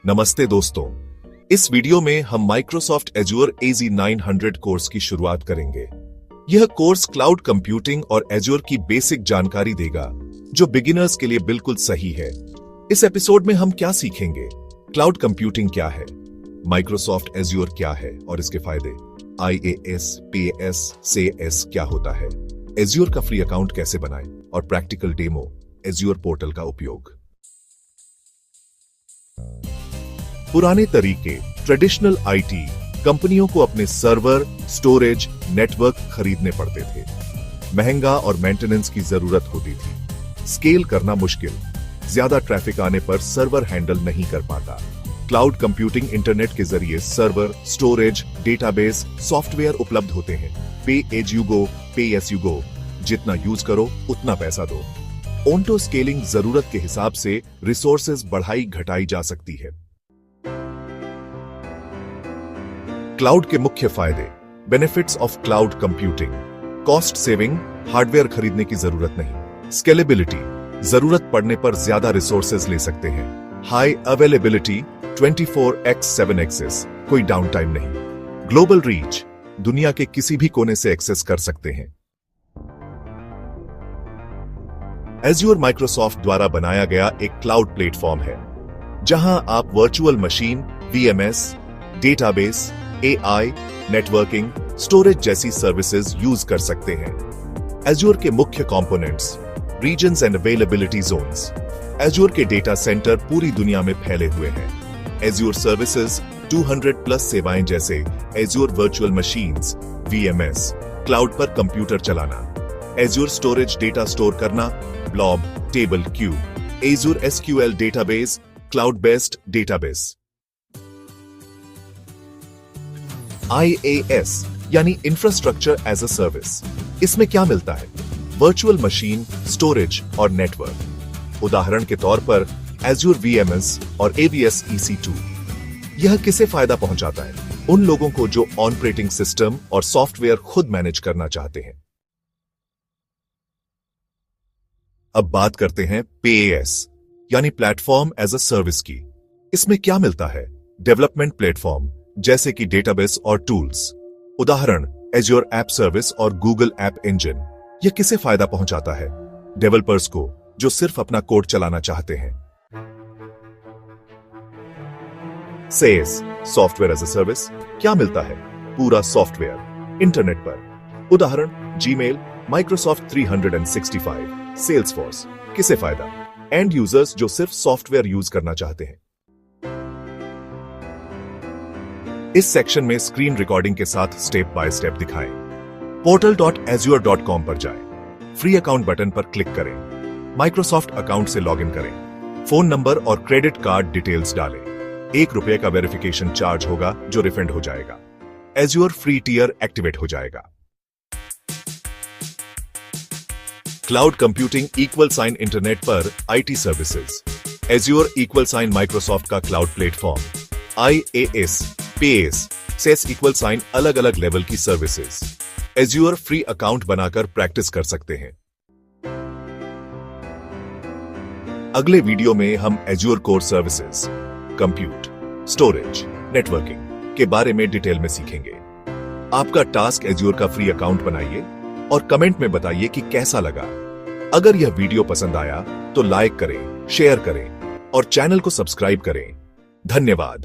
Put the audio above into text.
नमस्ते दोस्तों, इस वीडियो में हम माइक्रोसॉफ्ट एज्योर AZ900 कोर्स की शुरुआत करेंगे। यह कोर्स क्लाउड कंप्यूटिंग और एज्योर की बेसिक जानकारी देगा जो बिगिनर्स के लिए बिल्कुल सही है। इस एपिसोड में हम क्या सीखेंगे? क्लाउड कंप्यूटिंग क्या है, माइक्रोसॉफ्ट एज्योर क्या है और इसके फायदे, IaaS, PaaS, SaaS क्या होता है, एज्योर का फ्री अकाउंट कैसे बनाएं और प्रैक्टिकल डेमो एज्योर पोर्टल का उपयोग। पुराने तरीके ट्रेडिशनल IT कंपनियों को अपने सर्वर, स्टोरेज, नेटवर्क खरीदने पड़ते थे। महंगा और मेंटेनेंस की जरूरत होती थी। स्केल करना मुश्किल, ज्यादा ट्रैफिक आने पर सर्वर हैंडल नहीं कर पाता। क्लाउड कंप्यूटिंग इंटरनेट के जरिए सर्वर, स्टोरेज, डेटाबेस, सॉफ्टवेयर उपलब्ध होते हैं। पे एज यू गो, पे एस यू गो, जितना यूज करो उतना पैसा दो। ऑटो स्केलिंग जरूरत के हिसाब से रिसोर्सेज बढ़ाई घटाई जा सकती है। क्लाउड के मुख्य फायदे, benefits of cloud computing, cost saving, hardware खरीदने की जरूरत नहीं। स्केलेबिलिटी, जरूरत पड़ने पर ज्यादा रिसोर्सेज ले सकते हैं। हाई अवेलेबिलिटी, 24x7 एक्सेस, कोई डाउन टाइम नहीं। ग्लोबल रीच, दुनिया के किसी भी कोने से एक्सेस कर सकते हैं। एज्योर माइक्रोसॉफ्ट द्वारा बनाया गया एक क्लाउड प्लेटफॉर्म है जहां आप virtual machine, VMS, database, AI, networking, storage जैसी सर्विसेज यूज कर सकते हैं। एज्योर के मुख्य components, regions and availability zones. Azure के डेटा सेंटर पूरी दुनिया में फैले हुए हैं। एज्योर सर्विसेज 200+ सेवाएं जैसे azure virtual machines, VMS, cloud पर कंप्यूटर चलाना, एज्योर स्टोरेज डेटा स्टोर करना, blob, table, cube, azure SQL database, cloud based database. IaaS यानी इंफ्रास्ट्रक्चर एज अ सर्विस। इसमें क्या मिलता है? वर्चुअल मशीन, स्टोरेज और नेटवर्क। उदाहरण के तौर पर एज्योर VMS और AWS EC2। यह किसे फायदा पहुंचाता है? उन लोगों को जो ऑपरेटिंग सिस्टम और सॉफ्टवेयर खुद मैनेज करना चाहते हैं। अब बात करते हैं PaaS यानी प्लेटफॉर्म एज अ सर्विस की। इसमें क्या मिलता है? डेवलपमेंट प्लेटफॉर्म जैसे कि डेटाबेस और टूल्स। उदाहरण एज्योर ऐप सर्विस और गूगल ऐप इंजन। यह किसे फायदा पहुंचाता है? डेवलपर्स को जो सिर्फ अपना कोड चलाना चाहते हैं। SaaS, software as a service. क्या मिलता है? पूरा सॉफ्टवेयर इंटरनेट पर। उदाहरण जीमेल, माइक्रोसॉफ्ट 365, सेल्सफोर्स। किसे फायदा? एंड यूजर्स जो सिर्फ सॉफ्टवेयर यूज करना चाहते हैं। इस सेक्शन में स्क्रीन रिकॉर्डिंग के साथ स्टेप बाय स्टेप दिखाएं। portal.azure.com पर जाएं। फ्री अकाउंट बटन पर क्लिक करें। माइक्रोसॉफ्ट अकाउंट से लॉगिन करें। फोन नंबर और क्रेडिट कार्ड डिटेल्स डालें। ₹1 का वेरिफिकेशन चार्ज होगा जो रिफंड हो जाएगा। एज्योर फ्री टियर एक्टिवेट हो जाएगा। क्लाउड कंप्यूटिंग =, इंटरनेट पर IT सर्विसेज। एज्योर =, माइक्रोसॉफ्ट का cloud platform. IaaS, PaaS, SaaS = अलग अलग लेवल की सर्विसेज। एज्योर फ्री अकाउंट बनाकर प्रैक्टिस कर सकते हैं। अगले वीडियो में हम azure core services, compute, storage, networking के बारे में डिटेल में सीखेंगे। आपका टास्क एज्योर का फ्री अकाउंट बनाइए और कमेंट में बताइए कि कैसा लगा। अगर यह वीडियो पसंद आया तो लाइक करें, शेयर करें और चैनल को सब्सक्राइब करें। धन्यवाद।